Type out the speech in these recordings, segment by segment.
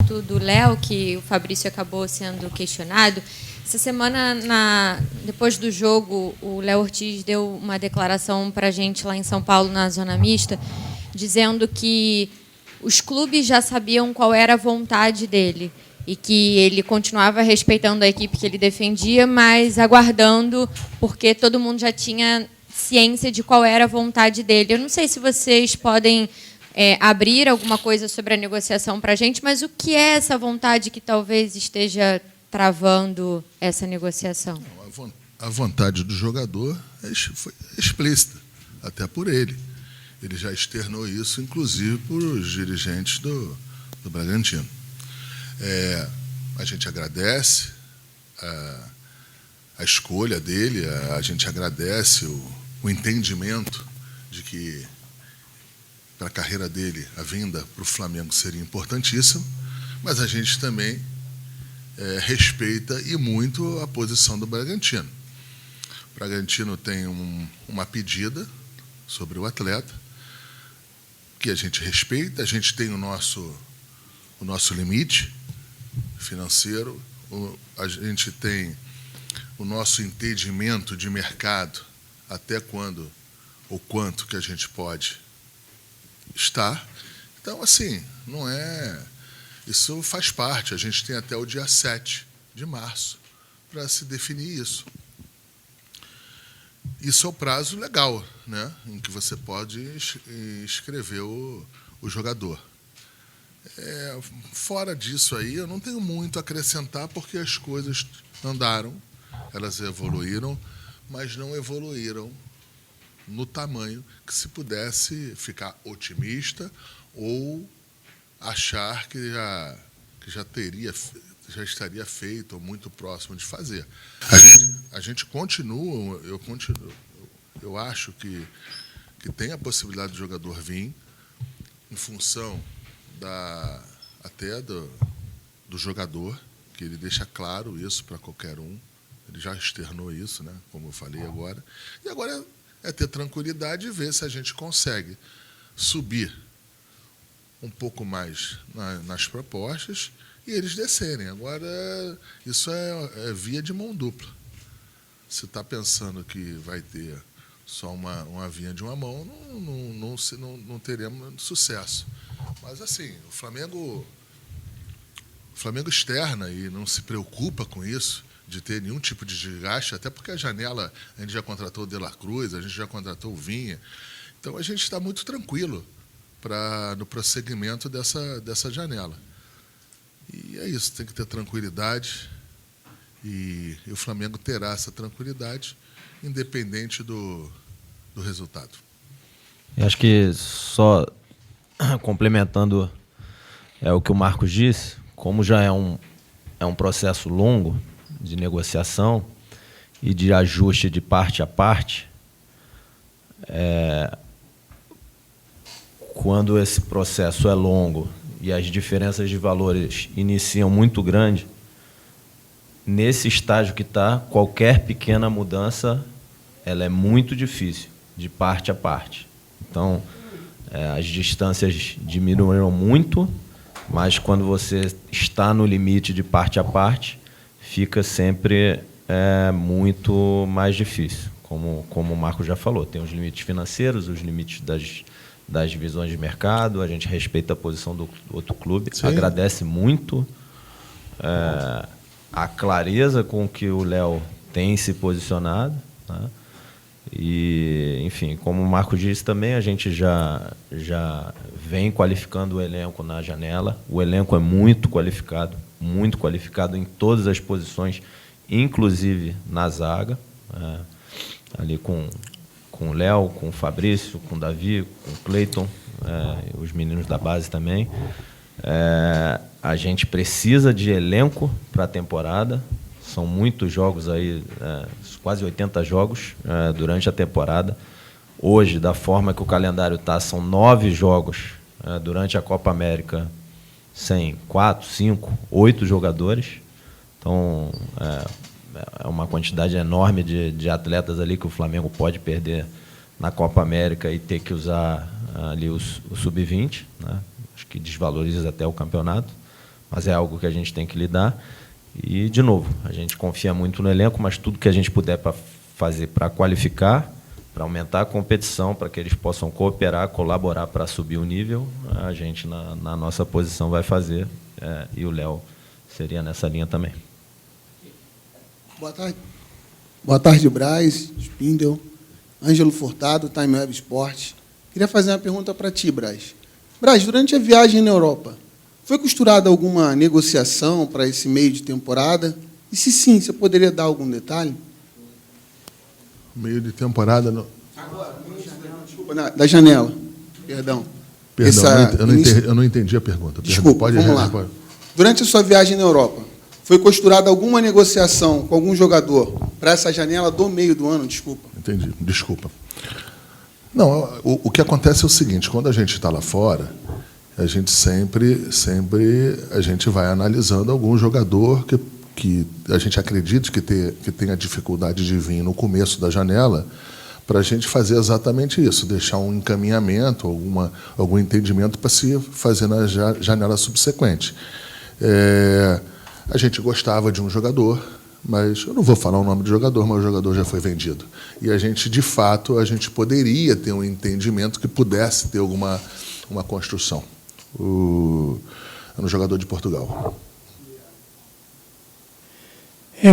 assunto do Léo, que o Fabrício acabou sendo questionado. Essa semana, depois do jogo, o Léo Ortiz deu uma declaração para a gente lá em São Paulo, na Zona Mista, dizendo que os clubes já sabiam qual era a vontade dele e que ele continuava respeitando a equipe que ele defendia, mas aguardando, porque todo mundo já tinha ciência de qual era a vontade dele. Eu não sei se vocês podem abrir alguma coisa sobre a negociação para a gente, mas o que é essa vontade que talvez esteja travando essa negociação? A vontade do jogador foi explícita, até por ele. Ele já externou isso, inclusive, para os dirigentes do Bragantino. A gente agradece a escolha dele, a gente agradece o entendimento de que, para a carreira dele, a vinda para o Flamengo seria importantíssima, mas a gente também respeita e muito a posição do Bragantino. O Bragantino tem uma pedida sobre o atleta, que a gente respeita, a gente tem o nosso limite financeiro, a gente tem o nosso entendimento de mercado, até quando ou quanto que a gente pode estar. Então, assim, não é... Isso faz parte, a gente tem até o dia 7 de março para se definir isso. Isso é o prazo legal, né, em que você pode inscrever o jogador. Fora disso aí, eu não tenho muito a acrescentar, porque as coisas andaram, elas evoluíram, mas não evoluíram no tamanho que se pudesse ficar otimista ou achar que já estaria feito ou muito próximo de fazer. A gente continua, eu acho que tem a possibilidade do jogador vir em função até do jogador, que ele deixa claro isso para qualquer um. Ele já externou isso, né, como eu falei agora. E agora é ter tranquilidade e ver se a gente consegue subir um pouco mais nas propostas e eles descerem. Agora, isso é via de mão dupla. Se está pensando que vai ter só uma via de uma mão, não teremos sucesso. Mas, assim, o Flamengo externa e não se preocupa com isso, de ter nenhum tipo de desgaste, até porque a janela, a gente já contratou o De La Cruz, a gente já contratou o Vinha. Então, a gente está muito tranquilo no prosseguimento dessa janela. E é isso, tem que ter tranquilidade, e o Flamengo terá essa tranquilidade, independente do resultado. Eu acho que, só complementando o que o Marcos disse, como já é um processo longo de negociação e de ajuste de parte a parte, quando esse processo é longo e as diferenças de valores iniciam muito grande, nesse estágio que está, qualquer pequena mudança ela é muito difícil, de parte a parte. Então, as distâncias diminuíram muito, mas quando você está no limite de parte a parte, fica sempre muito mais difícil. Como o Marco já falou, tem os limites financeiros, os limites das divisões de mercado, a gente respeita a posição do outro clube. Sim. Agradece muito a clareza com que o Léo tem se posicionado, né? E, enfim, como o Marco disse também, a gente já vem qualificando o elenco na janela. O elenco é muito qualificado em todas as posições, inclusive na zaga, ali com o Léo, com o Fabrício, com o Davi, com o Cleiton, os meninos da base também. A gente precisa de elenco para a temporada. São muitos jogos aí, quase 80 jogos durante a temporada. Hoje, da forma que o calendário está, são 9 jogos durante a Copa América, sem 4, 5, 8 jogadores. Então, é uma quantidade enorme de atletas ali que o Flamengo pode perder na Copa América e ter que usar ali o sub-20, né? Acho que desvaloriza até o campeonato. mas é algo que a gente tem que lidar. E, de novo, a gente confia muito no elenco, mas tudo que a gente puder fazer para qualificar, para aumentar a competição, para que eles possam cooperar, colaborar para subir o nível, a gente, na nossa posição, vai fazer. E o Léo seria nessa linha também. Boa tarde. Boa tarde, Braz, Spindel, Ângelo Furtado, Time Web Sport. Queria fazer uma pergunta para ti, Braz. Braz, durante a viagem na Europa, foi costurada alguma negociação para esse meio de temporada? E se sim, você poderia dar algum detalhe? Meio de temporada... Agora, desculpa, da janela. Perdão. Eu não entendi a pergunta. Desculpa, vamos lá. Durante a sua viagem na Europa, foi costurada alguma negociação com algum jogador para essa janela do meio do ano? Desculpa. Entendi, desculpa. Não, o que acontece é o seguinte, quando a gente está lá fora, a gente sempre a gente vai analisando algum jogador que a gente acredita que tenha dificuldade de vir no começo da janela, para a gente fazer exatamente isso, deixar um encaminhamento, algum entendimento para se fazer na janela subsequente. A gente gostava de um jogador, mas eu não vou falar o nome do jogador, mas o jogador já foi vendido. E a gente, de fato, a gente poderia ter um entendimento que pudesse ter uma construção. Era um jogador de Portugal.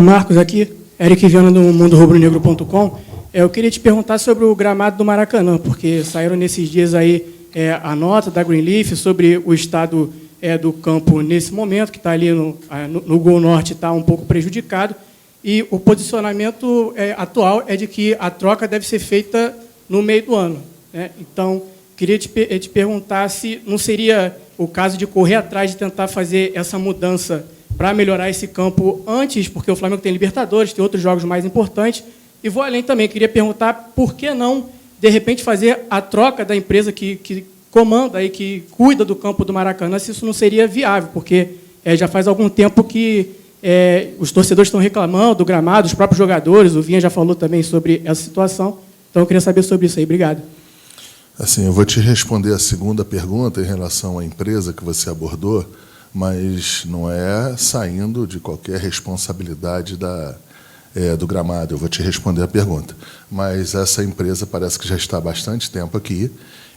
Marcos, aqui, Eric Viana, do MundoRubroNegro.com. Eu queria te perguntar sobre o gramado do Maracanã, porque saíram nesses dias aí a nota da Greenleaf sobre o estado do campo nesse momento, que está ali no Gol Norte, está um pouco prejudicado, e o posicionamento atual é de que a troca deve ser feita no meio do ano, né? Então, queria te perguntar se não seria o caso de correr atrás de tentar fazer essa mudança para melhorar esse campo antes, porque o Flamengo tem Libertadores, tem outros jogos mais importantes. E vou além também, queria perguntar por que não, de repente, fazer a troca da empresa que comanda e que cuida do campo do Maracanã, se isso não seria viável, porque já faz algum tempo que os torcedores estão reclamando do gramado, os próprios jogadores, o Vinha já falou também sobre essa situação. Então, eu queria saber sobre isso aí. Obrigado. Assim, eu vou te responder a segunda pergunta em relação à empresa que você abordou, mas não é saindo de qualquer responsabilidade do gramado. Eu vou te responder a pergunta. Mas essa empresa parece que já está há bastante tempo aqui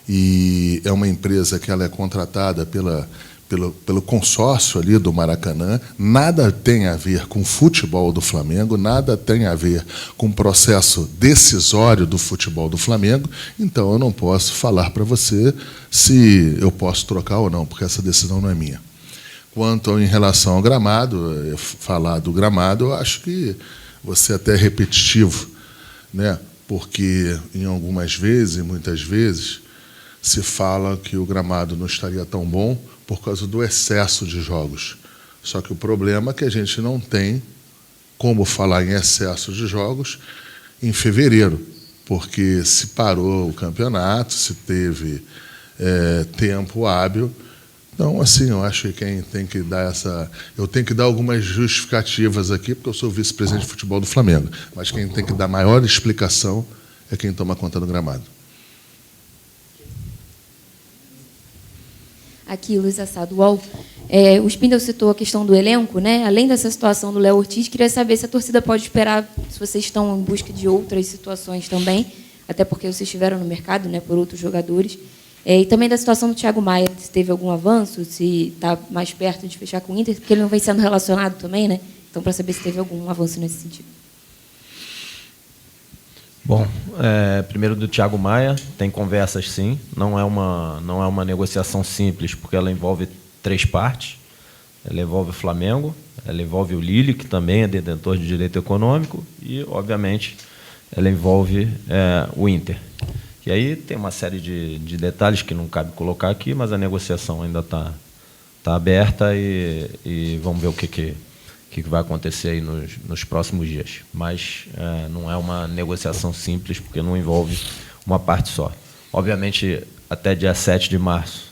e é uma empresa que ela é contratada pelo consórcio ali do Maracanã. Nada tem a ver com o futebol do Flamengo, nada tem a ver com o processo decisório do futebol do Flamengo. Então, eu não posso falar para você se eu posso trocar ou não, porque essa decisão não é minha. Quanto em relação ao gramado, falar do gramado, eu acho que você até é repetitivo, né? Porque em algumas vezes, muitas vezes, se fala que o gramado não estaria tão bom por causa do excesso de jogos. Só que o problema é que a gente não tem como falar em excesso de jogos em fevereiro, porque se parou o campeonato, se teve tempo hábil. Então, assim, eu acho que quem tem que dar eu tenho que dar algumas justificativas aqui, porque eu sou vice-presidente de futebol do Flamengo, mas quem tem que dar maior explicação é quem toma conta do gramado. Aqui, Luiz Assado, UOL. O Spindel citou a questão do elenco, né? Além dessa situação do Léo Ortiz, queria saber se a torcida pode esperar, se vocês estão em busca de outras situações também, até porque vocês estiveram no mercado, né, por outros jogadores. E também da situação do Thiago Maia, se teve algum avanço, se está mais perto de fechar com o Inter, porque ele não vem sendo relacionado também, né? Então, para saber se teve algum avanço nesse sentido. Bom, primeiro do Thiago Maia, tem conversas sim, não é uma negociação simples, porque ela envolve 3 partes. Ela envolve o Flamengo, ela envolve o Lille, que também é detentor de direito econômico, e, obviamente, ela envolve o Inter. E aí tem uma série de detalhes que não cabe colocar aqui, mas a negociação ainda está aberta e vamos ver o que vai acontecer aí nos próximos dias. Mas não é uma negociação simples, porque não envolve uma parte só. Obviamente, até dia 7 de março,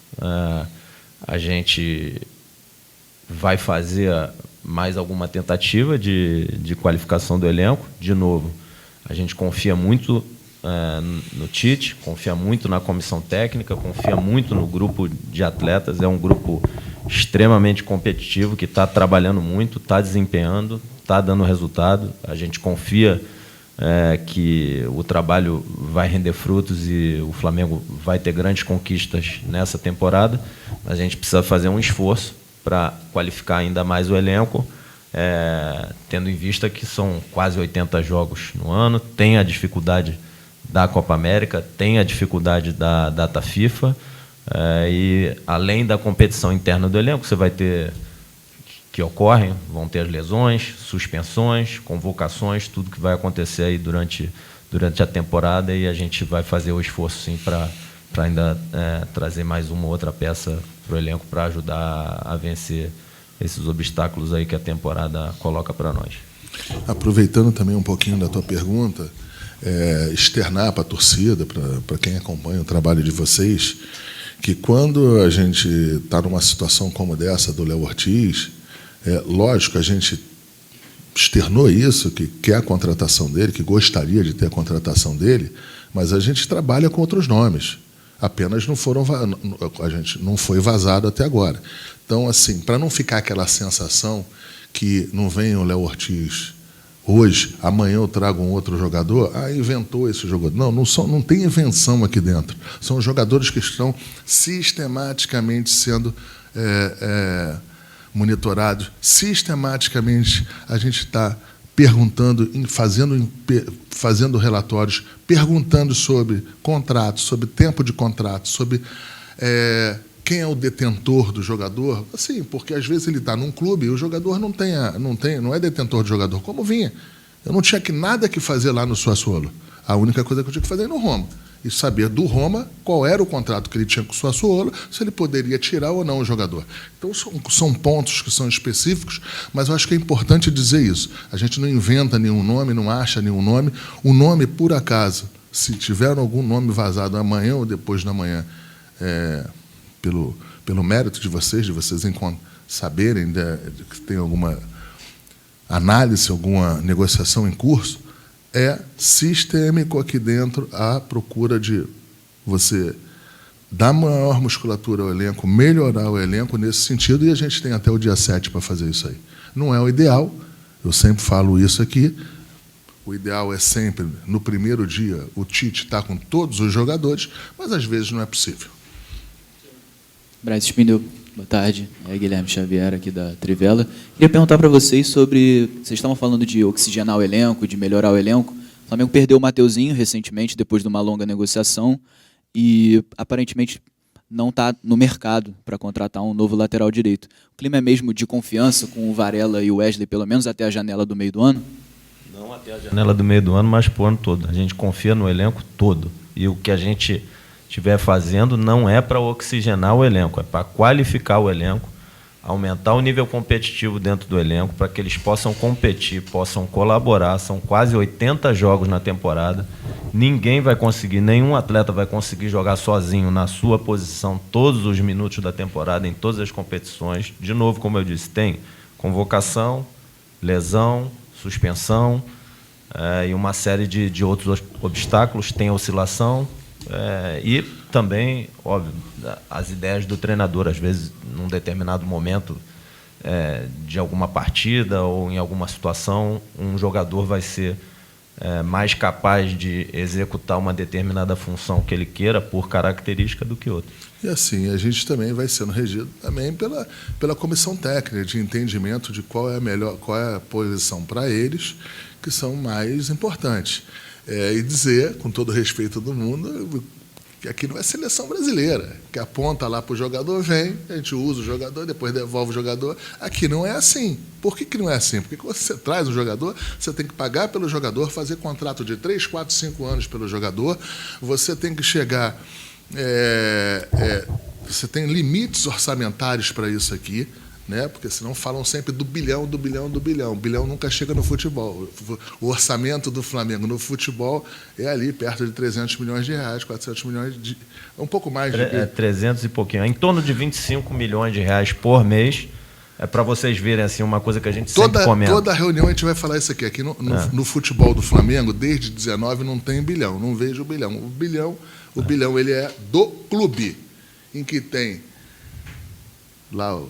a gente vai fazer mais alguma tentativa de qualificação do elenco. De novo, a gente confia muito no Tite, confia muito na comissão técnica, confia muito no grupo de atletas. É um grupo extremamente competitivo, que está trabalhando muito, está desempenhando, está dando resultado. A gente confia que o trabalho vai render frutos e o Flamengo vai ter grandes conquistas nessa temporada. A gente precisa fazer um esforço para qualificar ainda mais o elenco, tendo em vista que são quase 80 jogos no ano, tem a dificuldade da Copa América, tem a dificuldade da data FIFA, e além da competição interna do elenco, você vai ter que ocorrem, vão ter as lesões, suspensões, convocações, tudo que vai acontecer aí durante a temporada, e a gente vai fazer o esforço sim para ainda trazer mais uma ou outra peça para o elenco para ajudar a vencer esses obstáculos aí que a temporada coloca para nós. Aproveitando também um pouquinho da tua pergunta, externar para a torcida, para quem acompanha o trabalho de vocês, que quando a gente está numa situação como dessa do Léo Ortiz, lógico, a gente externou isso, que quer a contratação dele, que gostaria de ter a contratação dele, mas a gente trabalha com outros nomes. Apenas a gente não foi vazado até agora. Então, assim, para não ficar aquela sensação que não vem o Léo Ortiz hoje, amanhã eu trago um outro jogador, inventou esse jogador. Não tem invenção aqui dentro. São jogadores que estão sistematicamente sendo monitorados. Sistematicamente a gente está perguntando, fazendo relatórios, perguntando sobre contratos, sobre tempo de contrato, sobre quem é o detentor do jogador. Assim, porque às vezes ele está num clube e o jogador não é detentor do jogador, como vinha. Eu não tinha nada que fazer lá no Sassuolo. A única coisa que eu tinha que fazer é no Roma. E saber do Roma qual era o contrato que ele tinha com o Sassuolo, se ele poderia tirar ou não o jogador. Então, são pontos que são específicos, mas eu acho que é importante dizer isso. A gente não inventa nenhum nome, não acha nenhum nome. O nome, por acaso, se tiver algum nome vazado amanhã ou depois da manhã, pelo mérito de vocês saberem que tem alguma análise, alguma negociação em curso, é sistêmico aqui dentro a procura de você dar maior musculatura ao elenco, melhorar o elenco nesse sentido, e a gente tem até o dia 7 para fazer isso aí. Não é o ideal, eu sempre falo isso aqui, o ideal é sempre, no primeiro dia, o Tite estar com todos os jogadores, mas às vezes não é possível. Braz Spindel, boa tarde. Guilherme Xavier, aqui da Trivela. Queria perguntar para vocês sobre... Vocês estavam falando de oxigenar o elenco, de melhorar o elenco. O Flamengo perdeu o Mateuzinho recentemente, depois de uma longa negociação, e aparentemente não está no mercado para contratar um novo lateral direito. O clima é mesmo de confiança com o Varela e o Wesley, pelo menos até a janela do meio do ano? Não até a janela do meio do ano, mas para o ano todo. A gente confia no elenco todo. E o que a gente estiver fazendo não é para oxigenar o elenco, é para qualificar o elenco, aumentar o nível competitivo dentro do elenco, para que eles possam competir, possam colaborar. São quase 80 jogos na temporada. Ninguém vai conseguir, nenhum atleta vai conseguir jogar sozinho na sua posição todos os minutos da temporada, em todas as competições. De novo, como eu disse, tem convocação, lesão, suspensão, e uma série de outros obstáculos, tem oscilação, e também, óbvio, as ideias do treinador. Às vezes, num determinado momento de alguma partida ou em alguma situação, um jogador vai ser mais capaz de executar uma determinada função que ele queira por característica do que outro. E assim, a gente também vai sendo regido também pela comissão técnica, de entendimento de qual é a posição para eles, que são mais importantes. E dizer, com todo o respeito do mundo, que aqui não é seleção brasileira, que aponta lá para o jogador, vem, a gente usa o jogador, depois devolve o jogador. Aqui não é assim. Por que não é assim? Porque quando você traz o jogador, você tem que pagar pelo jogador, fazer contrato de 3, 4, 5 anos pelo jogador, você tem que chegar... você tem limites orçamentários para isso aqui, né? Porque senão falam sempre do bilhão, do bilhão, do bilhão. O bilhão nunca chega no futebol. O orçamento do Flamengo no futebol é ali perto de 300 milhões de reais, 400 milhões de... um pouco mais de... 300 e pouquinho. Em torno de 25 milhões de reais por mês. Para vocês verem assim, uma coisa que a gente sempre comenta. Toda reunião a gente vai falar isso aqui. Aqui no futebol do Flamengo, desde 19, não tem bilhão. Não vejo o bilhão. O bilhão ele é do clube, em que tem lá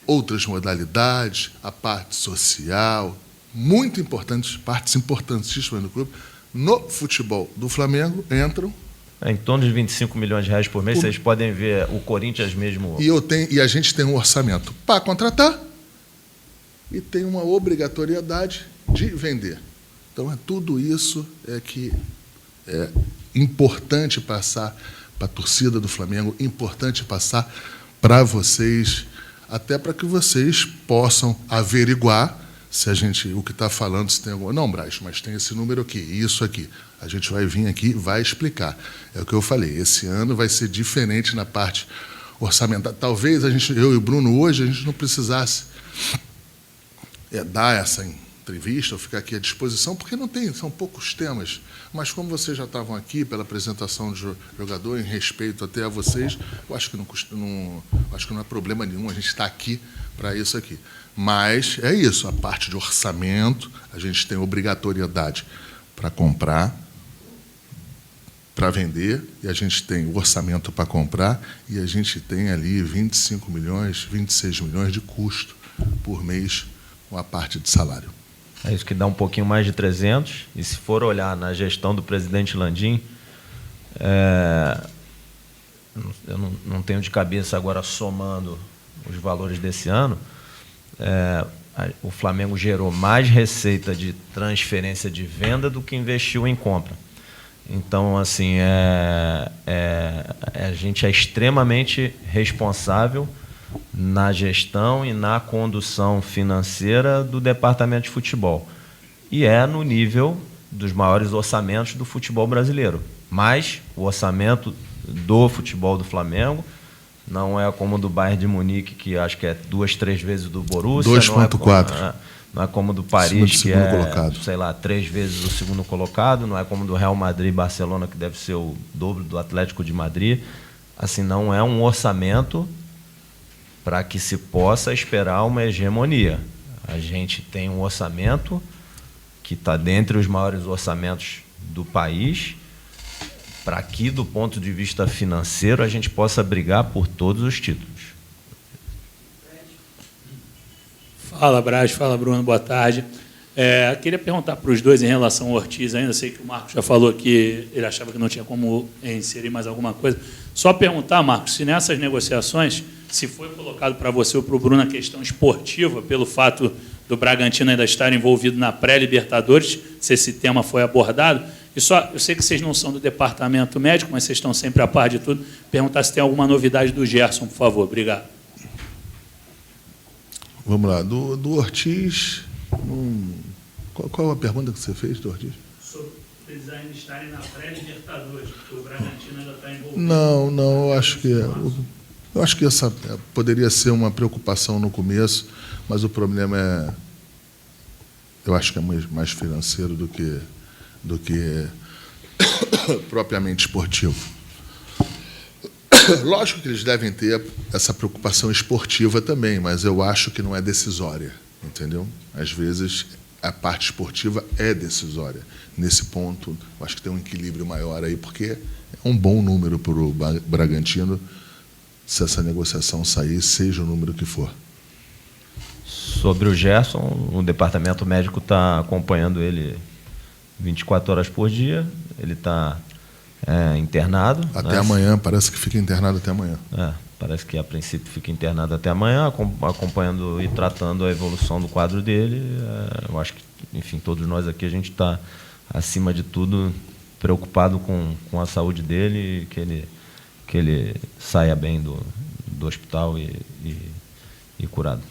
outras modalidades, a parte social, muito importantes, partes importantíssimas do clube. No futebol do Flamengo entram. Em torno de 25 milhões de reais por mês, vocês podem ver o Corinthians mesmo. E a gente tem um orçamento para contratar e tem uma obrigatoriedade de vender. Então, tudo isso que é importante passar para a torcida do Flamengo, importante passar para vocês, até para que vocês possam averiguar se o que está falando, se tem algum... Não, Braz, mas tem esse número aqui, isso aqui. A gente vai vir aqui e vai explicar. É o que eu falei, esse ano vai ser diferente na parte orçamentária. Talvez eu e o Bruno hoje, a gente não precisasse dar essa entrevista ou ficar aqui à disposição, porque são poucos temas. Mas como vocês já estavam aqui pela apresentação do jogador, em respeito até a vocês, eu acho que não é problema nenhum a gente estar aqui para isso aqui. Mas é isso, a parte de orçamento, a gente tem obrigatoriedade para comprar, para vender, e a gente tem o orçamento para comprar, e a gente tem ali 25 milhões, 26 milhões de custo por mês com a parte de salário. É isso que dá um pouquinho mais de 300, e se for olhar na gestão do presidente Landim, eu não tenho de cabeça agora somando os valores desse ano, o Flamengo gerou mais receita de transferência de venda do que investiu em compra. Então, assim, a gente é extremamente responsável na gestão e na condução financeira do departamento de futebol. E no nível dos maiores orçamentos do futebol brasileiro. Mas o orçamento do futebol do Flamengo não é como o do Bayern de Munique, que acho que é 2, 3 vezes do Borussia. 2,4. Não é como o do Paris, que é, colocado. sei lá, 3 vezes o segundo colocado. Não é como o do Real Madrid e Barcelona, que deve ser o dobro do Atlético de Madrid. Assim, não é um orçamento para que se possa esperar uma hegemonia. A gente tem um orçamento que está dentre os maiores orçamentos do país, para que, do ponto de vista financeiro, a gente possa brigar por todos os títulos. Fala, Braz. Fala, Bruno. Boa tarde. Queria perguntar para os dois em relação ao Ortiz ainda. Sei que o Marcos já falou que ele achava que não tinha como inserir mais alguma coisa. Só perguntar, Marcos, se nessas negociações, se foi colocado para você ou para o Bruno a questão esportiva, pelo fato do Bragantino ainda estar envolvido na pré-Libertadores, se esse tema foi abordado. E só, eu sei que vocês não são do departamento médico, mas vocês estão sempre a par de tudo. Perguntar se tem alguma novidade do Gerson, por favor. Obrigado. Vamos lá. Do Ortiz, qual a pergunta que você fez do Ortiz? Sobre eles ainda estarem na pré-Libertadores, porque o Bragantino ainda está envolvido. Não, eu acho que essa poderia ser uma preocupação no começo, mas o problema eu acho que é mais financeiro do que propriamente esportivo. Lógico que eles devem ter essa preocupação esportiva também, mas eu acho que não é decisória, entendeu? Às vezes a parte esportiva é decisória. Nesse ponto, eu acho que tem um equilíbrio maior aí, porque é um bom número para o Bragantino, se essa negociação sair, seja o número que for. Sobre o Gerson, o departamento médico está acompanhando ele 24 horas por dia. Ele está internado. Até amanhã, parece que fica internado até amanhã. Parece que, a princípio, fica internado até amanhã, acompanhando e tratando a evolução do quadro dele. Eu acho que, enfim, todos nós aqui, a gente está, acima de tudo, preocupado com a saúde dele, que ele saia bem do hospital e curado.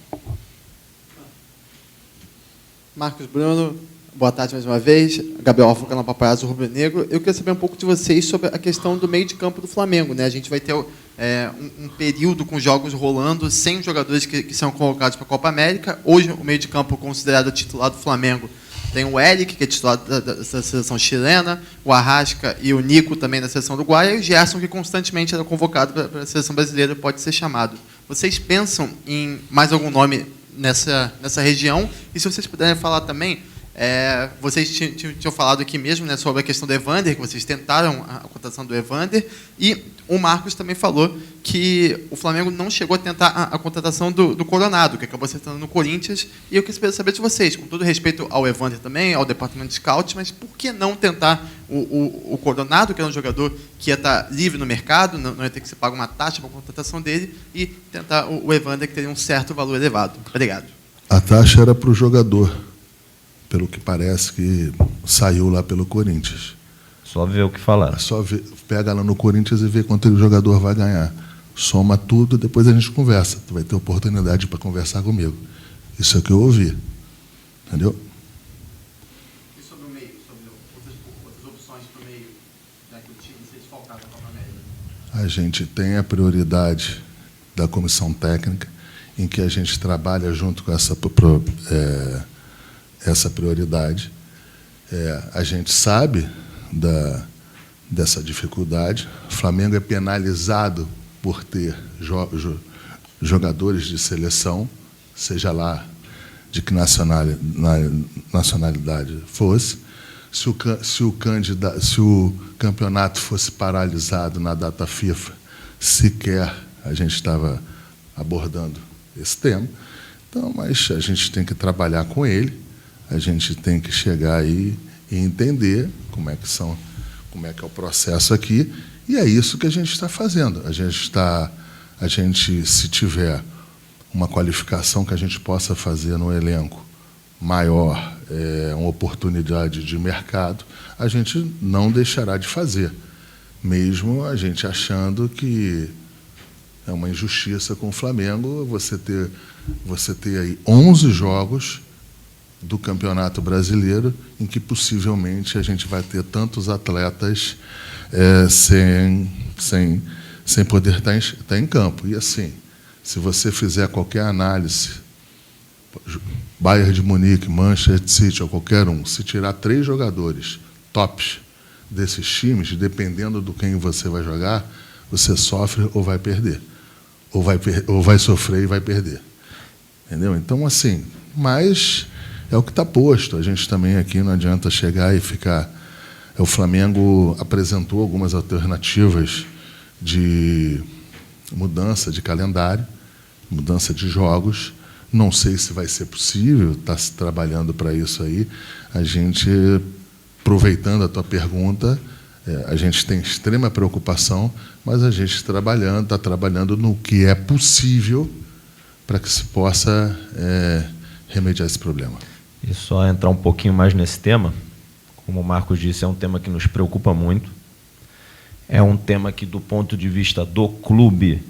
Marcos, Bruno, boa tarde mais uma vez. Gabriel Alfa, canal Paparazzo Rubro Negro. Eu queria saber um pouco de vocês sobre a questão do meio de campo do Flamengo, né? A gente vai ter um período com jogos rolando sem jogadores que são convocados para a Copa América. Hoje, o meio de campo considerado titular do Flamengo tem o Eric, que é titular da seleção chilena, o Arrasca e o Nico também da seleção uruguaia, e o Gerson, que constantemente era convocado para a seleção brasileira, pode ser chamado. Vocês pensam em mais algum nome nessa região? E se vocês puderem falar também, vocês tinham falado aqui mesmo, né, sobre a questão do Evander, que vocês tentaram a contratação do Evander, e o Marcos também falou que o Flamengo não chegou a tentar a contratação do Coronado, que acabou acertando no Corinthians. E eu queria saber de vocês, com todo respeito ao Evander também, ao departamento de scout, mas por que não tentar o Coronado, que era um jogador que ia estar livre no mercado, não ia ter que se pagar uma taxa para a contratação dele, e tentar o Evander, que teria um certo valor elevado? Obrigado. A taxa era para o jogador, pelo que parece que saiu lá pelo Corinthians. Só ver o que falaram. Só pega lá no Corinthians e vê quanto o jogador vai ganhar. Soma tudo, depois a gente conversa. Tu vai ter oportunidade para conversar comigo. Isso é o que eu ouvi. Entendeu? E sobre o meio? Sobre outras opções para o meio, já que o time se desfalcava da Copa América? A gente tem a prioridade da comissão técnica, em que a gente trabalha junto com essa prioridade. A gente sabe dessa dificuldade. O Flamengo é penalizado por ter jogadores de seleção, seja lá de que nacionalidade fosse. Se o campeonato fosse paralisado na data FIFA, sequer a gente estava abordando esse tema. Então, mas a gente tem que trabalhar com ele, a gente tem que chegar aí e entender como é que é o processo aqui, e é isso que a gente está fazendo. A gente, se tiver uma qualificação que a gente possa fazer no elenco maior, uma oportunidade de mercado, a gente não deixará de fazer, mesmo a gente achando que é uma injustiça com o Flamengo você ter aí 11 jogos do Campeonato Brasileiro em que possivelmente a gente vai ter tantos atletas sem poder estar em campo. E assim, se você fizer qualquer análise, Bayern de Munique, Manchester City ou qualquer um, se tirar 3 jogadores tops desses times, dependendo do quem você vai jogar, você sofre ou vai perder. Ou vai sofrer e vai perder. Entendeu? Então, assim, mas é o que está posto. A gente também aqui não adianta chegar e ficar... O Flamengo apresentou algumas alternativas de mudança de calendário, mudança de jogos. Não sei se vai ser possível, está se trabalhando para isso aí. A gente, aproveitando a tua pergunta, a gente tem extrema preocupação, mas a gente está trabalhando no que é possível para que se possa remediar esse problema. E só entrar um pouquinho mais nesse tema, como o Marcos disse, é um tema que nos preocupa muito. É um tema que, do ponto de vista do clube,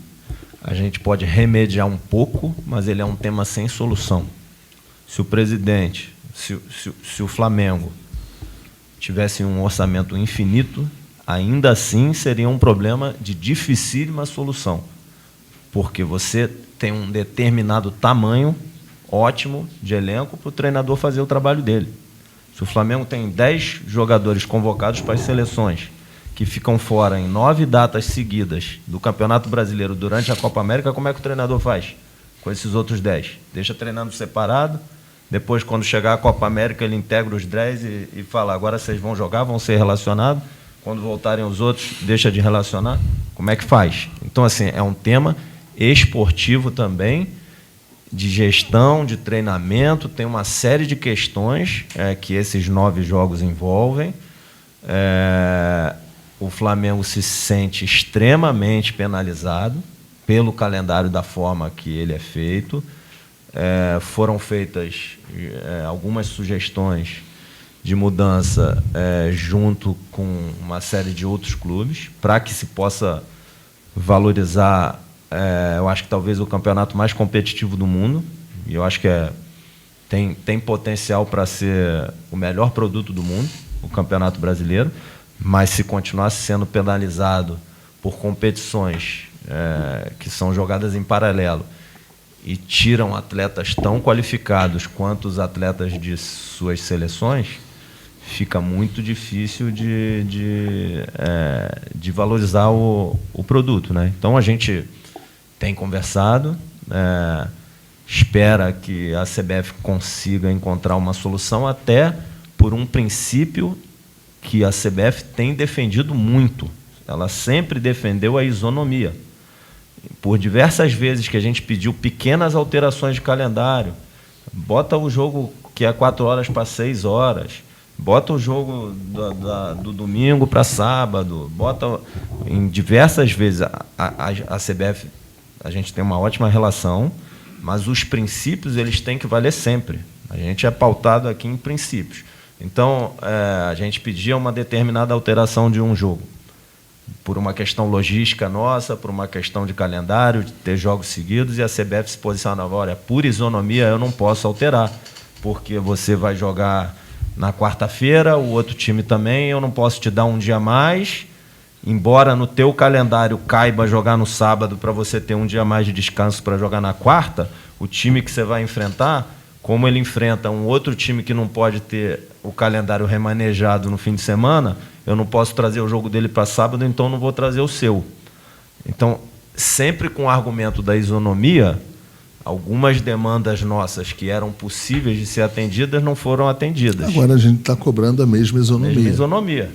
a gente pode remediar um pouco, mas ele é um tema sem solução. Se o presidente, se o Flamengo tivesse um orçamento infinito, ainda assim seria um problema de dificílima solução, porque você tem um determinado tamanho ótimo de elenco para o treinador fazer o trabalho dele. Se o Flamengo tem 10 jogadores convocados para as seleções, que ficam fora em 9 datas seguidas do Campeonato Brasileiro durante a Copa América, como é que o treinador faz com esses outros 10? Deixa treinando separado, depois, quando chegar a Copa América, ele integra os 10 e fala, agora vocês vão jogar, vão ser relacionados, quando voltarem os outros, deixa de relacionar. Como é que faz? Então, assim, é um tema esportivo também, de gestão, de treinamento, tem uma série de questões que esses 9 jogos envolvem. O Flamengo se sente extremamente penalizado pelo calendário da forma que ele é feito. Foram feitas algumas sugestões de mudança junto com uma série de outros clubes para que se possa valorizar, eu acho que talvez o campeonato mais competitivo do mundo, e eu acho que tem potencial para ser o melhor produto do mundo, o Campeonato Brasileiro, mas se continuasse sendo penalizado por competições que são jogadas em paralelo e tiram atletas tão qualificados quanto os atletas de suas seleções, fica muito difícil de valorizar o produto, né? Então, a gente tem conversado, espera que a CBF consiga encontrar uma solução, até por um princípio que a CBF tem defendido muito. Ela sempre defendeu a isonomia. por diversas vezes que a gente pediu pequenas alterações de calendário, bota o jogo que é 4 horas para 6 horas, bota o jogo do domingo para sábado, bota em diversas vezes. A CBF, a gente tem uma ótima relação, mas os princípios eles têm que valer sempre. A gente é pautado aqui em princípios. Então, a gente pedia uma determinada alteração de um jogo, por uma questão logística nossa, por uma questão de calendário, de ter jogos seguidos, e a CBF se posicionava: olha, por isonomia eu não posso alterar, porque você vai jogar na quarta-feira, o outro time também, eu não posso te dar um dia a mais, embora no teu calendário caiba jogar no sábado para você ter um dia a mais de descanso para jogar na quarta, o time que você vai enfrentar, como ele enfrenta um outro time que não pode ter o calendário remanejado no fim de semana, eu não posso trazer o jogo dele para sábado, então não vou trazer o seu. Então, sempre com o argumento da isonomia, algumas demandas nossas que eram possíveis de ser atendidas não foram atendidas. Agora a gente está cobrando a mesma isonomia. Mesma isonomia.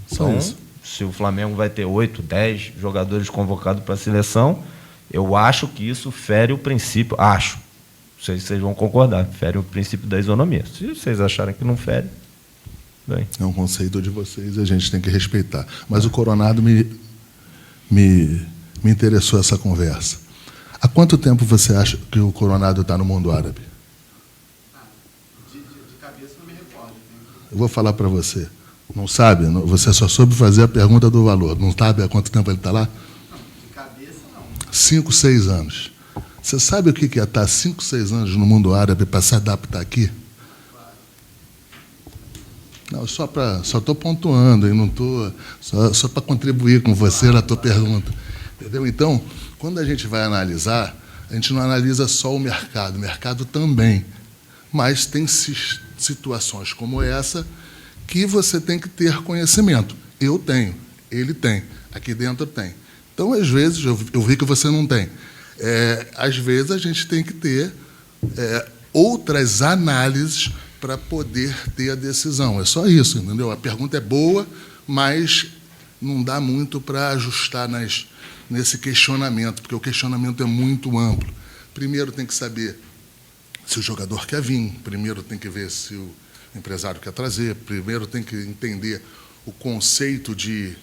Só Então, isso. se o Flamengo vai ter 8, 10 jogadores convocados para a seleção, eu acho que isso fere o princípio. Acho. Não sei se vocês vão concordar. Fere o princípio da isonomia. Se vocês acharem que não fere, bem. É um conceito de vocês e a gente tem que respeitar. Mas o Coronado me interessou essa conversa. Há quanto tempo você acha que o Coronado está no mundo árabe? De cabeça não me recordo. Eu vou falar para você. Não sabe? Você só soube fazer a pergunta do valor. Não sabe há quanto tempo ele está lá? De cabeça, não. 5, 6 anos. Você sabe o que é estar 5, 6 anos no mundo árabe para se adaptar aqui? Não, só estou pontuando, e não estou só para contribuir com você na tua pergunta. Entendeu? Então, quando a gente vai analisar, a gente não analisa só o mercado também. Mas tem situações como essa que você tem que ter conhecimento. Eu tenho, ele tem, aqui dentro tem. Então, às vezes, eu vi que você não tem. Às vezes, a gente tem que ter outras análises para poder ter a decisão. É só isso, entendeu? A pergunta é boa, mas não dá muito para ajustar nesse questionamento, porque o questionamento é muito amplo. Primeiro tem que saber se o jogador quer vir, primeiro tem que ver se o empresário quer trazer, primeiro tem que entender o conceito de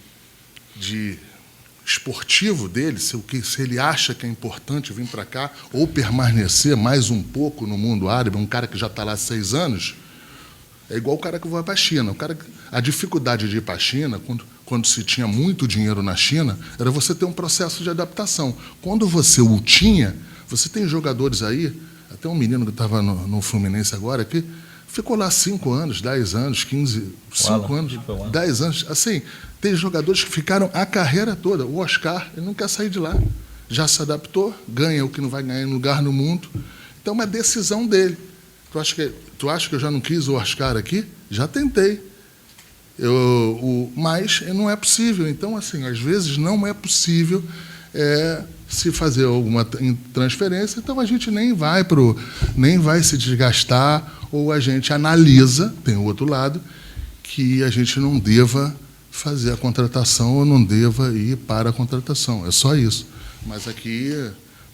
esportivo dele, se ele acha que é importante vir para cá ou permanecer mais um pouco no mundo árabe. Um cara que já está lá há 6 anos é igual o cara que vai para a China. A dificuldade de ir para a China, quando se tinha muito dinheiro na China, era você ter um processo de adaptação. Quando você o tinha, você tem jogadores aí, até um menino que estava no Fluminense agora, que ficou lá 5 anos, 10 anos, 15, 5 anos, 10 anos. Assim, tem jogadores que ficaram a carreira toda. O Oscar, ele não quer sair de lá. Já se adaptou, ganha o que não vai ganhar em lugar no mundo. Então, é uma decisão dele. Tu acha que eu já não quis o Oscar aqui? Já tentei. Mas não é possível. Então, assim, às vezes não é possível se fazer alguma transferência, então a gente nem vai se desgastar, ou a gente analisa, tem o outro lado, que a gente não deva fazer a contratação ou não deva ir para a contratação. É só isso.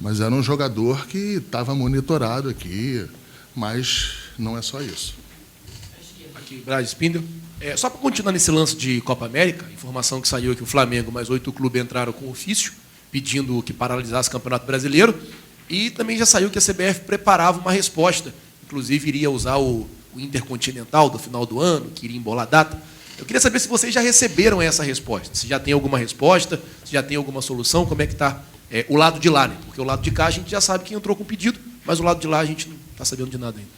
Mas era um jogador que estava monitorado aqui, mas não é só isso. Aqui, Braz Spindel. Só para continuar nesse lance de Copa América, informação que saiu que o Flamengo mais 8 clubes entraram com ofício, pedindo que paralisasse o Campeonato Brasileiro, e também já saiu que a CBF preparava uma resposta, inclusive iria usar o Intercontinental do final do ano, que iria embolar a data. Eu queria saber se vocês já receberam essa resposta, se já tem alguma resposta, se já tem alguma solução, como é que está o lado de lá, né? Porque o lado de cá a gente já sabe quem entrou com pedido, mas o lado de lá a gente não está sabendo de nada ainda.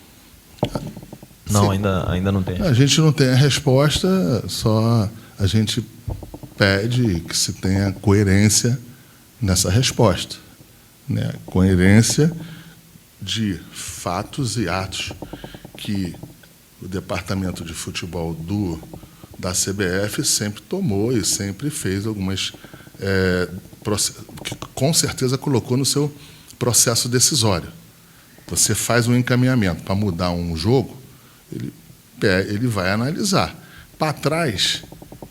Não, ainda não tem. A gente não tem a resposta, só a gente pede que se tenha coerência nessa resposta, né? Coerência de fatos e atos que o Departamento de Futebol da CBF sempre tomou e sempre fez algumas... que com certeza colocou no seu processo decisório. Você faz um encaminhamento para mudar um jogo, ele vai analisar. Para trás,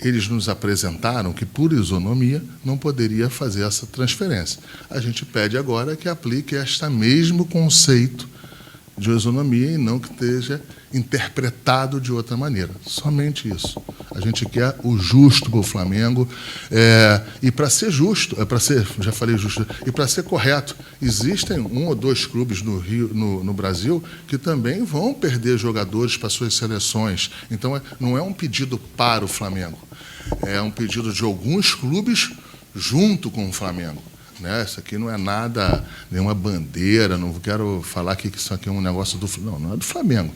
eles nos apresentaram que, por isonomia, não poderia fazer essa transferência. A gente pede agora que aplique este mesmo conceito de isonomia e não que esteja interpretado de outra maneira. Somente isso. A gente quer o justo para o Flamengo. E para ser justo, já falei justo, e para ser correto, existem 1 ou 2 clubes no Rio, no Brasil, que também vão perder jogadores para suas seleções. Então, não é um pedido para o Flamengo, é um pedido de alguns clubes junto com o Flamengo. Né? Isso aqui não é nada, nenhuma bandeira, não quero falar que isso aqui é um negócio do Flamengo. Não é do Flamengo.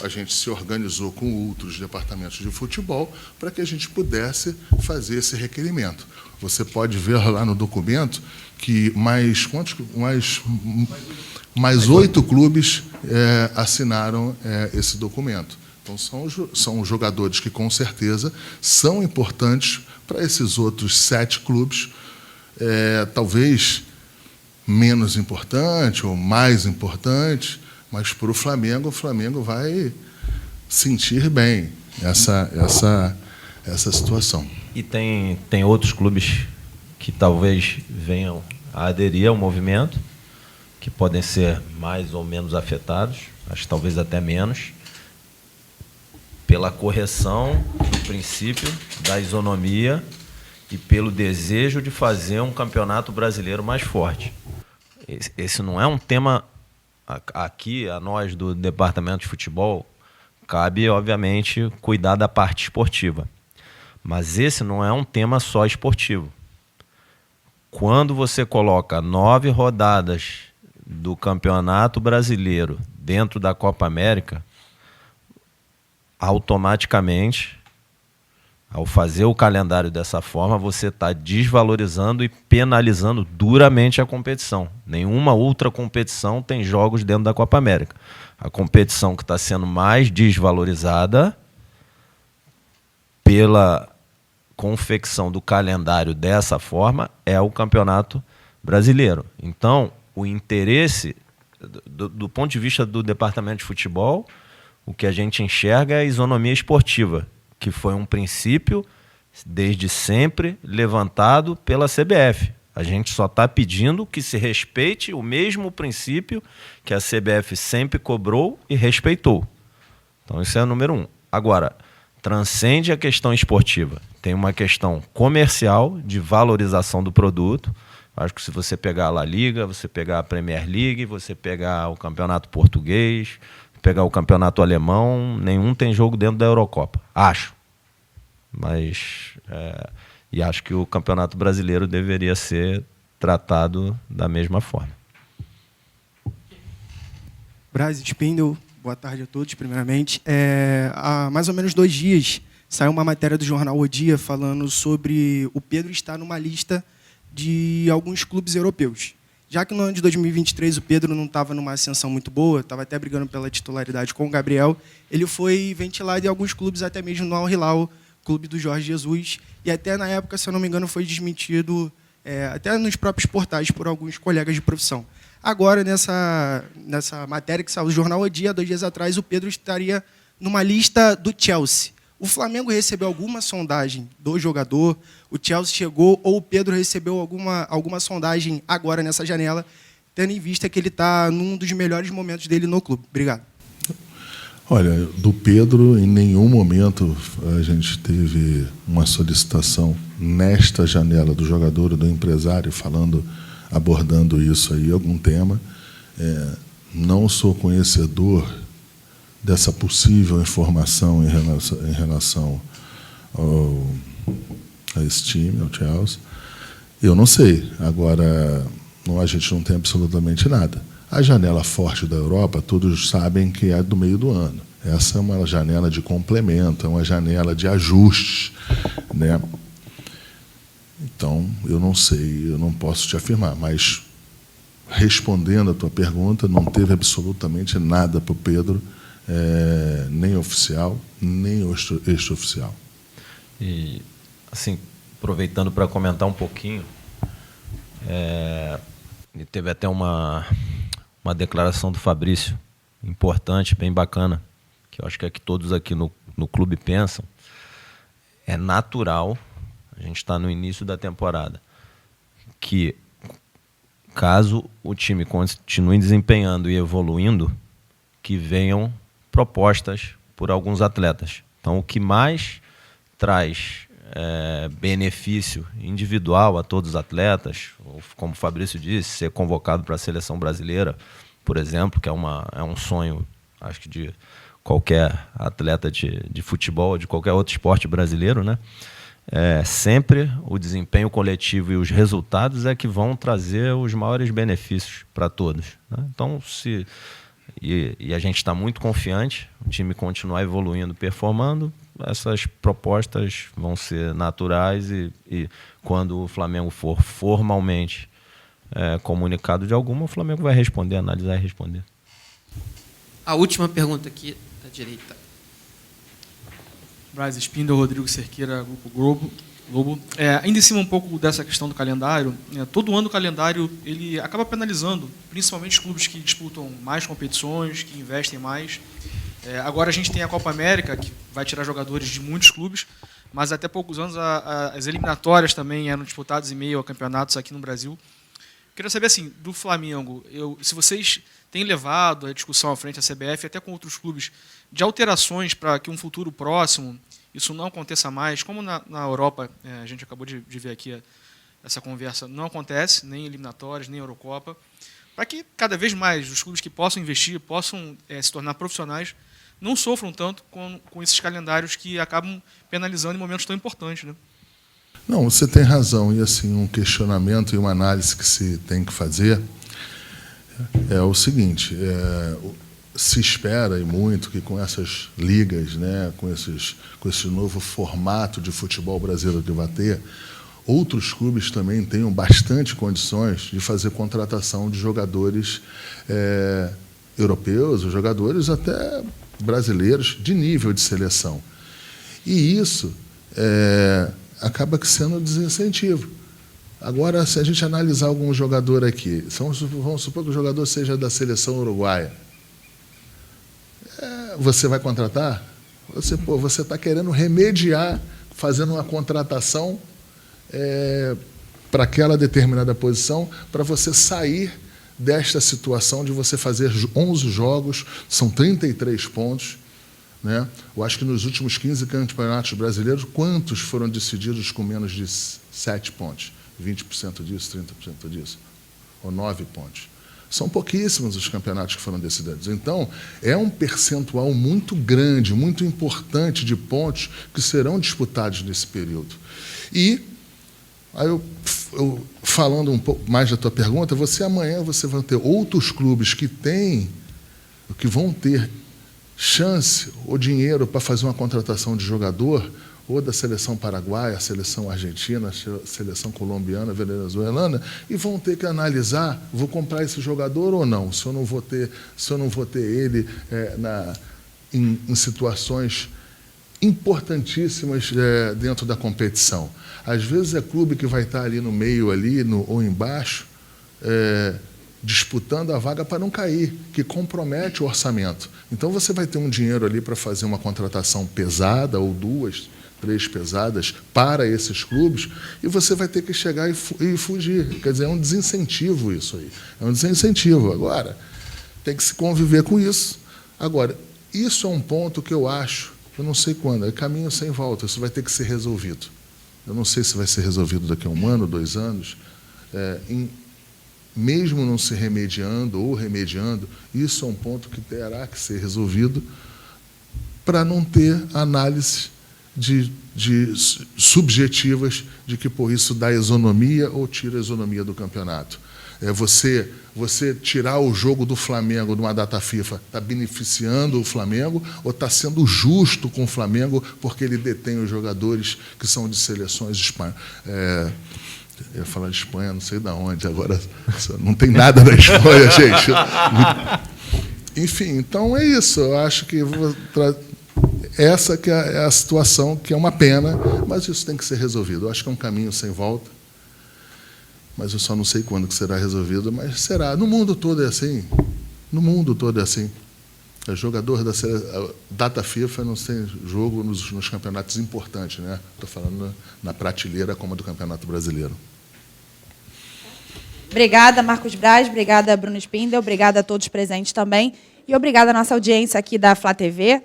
A gente se organizou com outros departamentos de futebol para que a gente pudesse fazer esse requerimento. Você pode ver lá no documento que mais 8 clubes assinaram esse documento. Então, são jogadores que, com certeza, são importantes para esses outros 7 clubes, talvez menos importante ou mais importante, mas para o Flamengo vai sentir bem essa situação. E tem outros clubes que talvez venham a aderir ao movimento, que podem ser mais ou menos afetados, acho que talvez até menos, pela correção do princípio da isonomia e pelo desejo de fazer um campeonato brasileiro mais forte. Esse não é um tema aqui, a nós do departamento de futebol, cabe, obviamente, cuidar da parte esportiva. Mas esse não é um tema só esportivo. Quando você coloca 9 rodadas do Campeonato Brasileiro dentro da Copa América, automaticamente, ao fazer o calendário dessa forma, você está desvalorizando e penalizando duramente a competição. Nenhuma outra competição tem jogos dentro da Copa América. A competição que está sendo mais desvalorizada pela confecção do calendário dessa forma é o Campeonato Brasileiro. Então, o interesse, do ponto de vista do departamento de futebol, o que a gente enxerga é a isonomia esportiva, que foi um princípio, desde sempre, levantado pela CBF. A gente só está pedindo que se respeite o mesmo princípio que a CBF sempre cobrou e respeitou. Então, isso é o número 1. Agora, transcende a questão esportiva. Tem uma questão comercial, de valorização do produto. Acho que se você pegar a La Liga, você pegar a Premier League, você pegar o Campeonato Português, pegar o Campeonato Alemão, nenhum tem jogo dentro da Eurocopa. Acho. Mas e acho que o Campeonato Brasileiro deveria ser tratado da mesma forma. Braz Spindel, boa tarde a todos, primeiramente. Há mais ou menos 2 dias saiu uma matéria do jornal O Dia falando sobre o Pedro estar numa lista de alguns clubes europeus. Já que no ano de 2023 o Pedro não estava numa ascensão muito boa, estava até brigando pela titularidade com o Gabriel, ele foi ventilado em alguns clubes, até mesmo no Al Hilal, clube do Jorge Jesus, e até na época, se eu não me engano, foi desmentido até nos próprios portais por alguns colegas de profissão. Agora, nessa matéria que saiu do jornal O Dia, 2 dias atrás, o Pedro estaria numa lista do Chelsea. O Flamengo recebeu alguma sondagem do jogador? O Chelsea chegou ou o Pedro recebeu alguma sondagem agora nessa janela, tendo em vista que ele está num dos melhores momentos dele no clube? Obrigado. Olha, do Pedro, em nenhum momento a gente teve uma solicitação nesta janela do jogador ou do empresário abordando isso aí, algum tema. Não sou conhecedor dessa possível informação em relação a esse time, ao Chelsea. Eu não sei. Agora, a gente não tem absolutamente nada. A janela forte da Europa, todos sabem que é do meio do ano. Essa é uma janela de complemento, é uma janela de ajustes, né? Então, eu não sei, eu não posso te afirmar, mas, respondendo a tua pergunta, não teve absolutamente nada para o Pedro, nem oficial, nem extraoficial. E, assim, aproveitando para comentar um pouquinho, teve até uma declaração do Fabrício, importante, bem bacana, que eu acho que é que todos aqui no clube pensam. é natural, a gente está no início da temporada, que caso o time continue desempenhando e evoluindo, que venham propostas por alguns atletas. Então, o que mais traz benefício individual a todos os atletas, como o Fabrício disse, ser convocado para a seleção brasileira, por exemplo, que é um sonho, acho que de qualquer atleta de futebol, de qualquer outro esporte brasileiro, né? Sempre o desempenho coletivo e os resultados é que vão trazer os maiores benefícios para todos, né? Então, e a gente está muito confiante, o time continuar evoluindo, performando, essas propostas vão ser naturais e quando o Flamengo for formalmente comunicado de alguma, o Flamengo vai responder, analisar e responder. A última pergunta aqui da direita. Braz Spindel, Rodrigo Cerqueira, Grupo Globo. Ainda em cima um pouco dessa questão do calendário, todo ano o calendário ele acaba penalizando, principalmente os clubes que disputam mais competições, que investem mais. Agora a gente tem a Copa América, que vai tirar jogadores de muitos clubes, mas até poucos anos as eliminatórias também eram disputadas em meio a campeonatos aqui no Brasil. Queria saber, assim, do Flamengo, se vocês têm levado a discussão à frente da CBF, até com outros clubes, de alterações para que um futuro próximo isso não aconteça mais, como na Europa, a gente acabou de ver aqui essa conversa, não acontece, nem eliminatórias, nem Eurocopa, para que cada vez mais os clubes que possam investir, possam se tornar profissionais, não sofram tanto com esses calendários que acabam penalizando em momentos tão importantes, né? Não, você tem razão. E assim, um questionamento e uma análise que se tem que fazer é o seguinte, se espera e muito que com essas ligas, né, com esse novo formato de futebol brasileiro que vai ter, outros clubes também tenham bastante condições de fazer contratação de jogadores europeus, jogadores até brasileiros de nível de seleção. E isso acaba sendo um desincentivo. Agora, se a gente analisar algum jogador aqui, vamos supor que o jogador seja da seleção uruguaia, você vai contratar? Você está querendo remediar, fazendo uma contratação para aquela determinada posição, para você sair desta situação de você fazer 11 jogos, são 33 pontos. Né? Eu acho que nos últimos 15 campeonatos brasileiros, quantos foram decididos com menos de 7 pontos? 20% disso, 30% disso? Ou 9 pontos? São pouquíssimos os campeonatos que foram decididos. Então, é um percentual muito grande, muito importante de pontos que serão disputados nesse período. E, aí eu falando um pouco mais da tua pergunta, amanhã você vai ter outros clubes que vão ter chance ou dinheiro para fazer uma contratação de jogador, ou da seleção paraguaia, seleção argentina, seleção colombiana, venezuelana, e vão ter que analisar, vou comprar esse jogador ou não, se eu não vou ter ele em situações importantíssimas dentro da competição. Às vezes é clube que vai estar ali no meio, ou embaixo, disputando a vaga para não cair, que compromete o orçamento. Então você vai ter um dinheiro ali para fazer uma contratação pesada, ou 2, 3 pesadas, para esses clubes, e você vai ter que chegar e fugir. Quer dizer, é um desincentivo isso aí. É um desincentivo. Agora, tem que se conviver com isso. Agora, isso é um ponto que eu acho, eu não sei quando, é caminho sem volta, isso vai ter que ser resolvido. Eu não sei se vai ser resolvido daqui a 1 ano, 2 anos, mesmo não se remediando ou remediando, isso é um ponto que terá que ser resolvido para não ter análise de subjetivas de que por isso dá isonomia ou tira a isonomia do campeonato. Você tirar o jogo do Flamengo numa data FIFA está beneficiando o Flamengo ou está sendo justo com o Flamengo porque ele detém os jogadores que são de seleções de Espanha. Eu ia falar de Espanha, não sei de onde, agora não tem nada da Espanha, gente. Enfim, então é isso. Eu acho que essa que é a situação, que é uma pena, mas isso tem que ser resolvido. Eu acho que é um caminho sem volta, mas eu só não sei quando que será resolvido, mas será. No mundo todo é assim. No mundo todo é assim. É jogador da data FIFA não tem jogo nos campeonatos importantes, né? Estou falando na prateleira como a do Campeonato Brasileiro. Obrigada, Marcos Braz. Obrigada, Bruno Spindel. Obrigada a todos presentes também. E obrigada à nossa audiência aqui da Flá TV.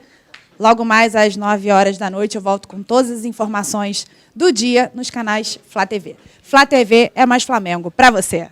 Logo mais às 9h da noite eu volto com todas as informações do dia nos canais Flá TV. Flá TV é mais Flamengo para você.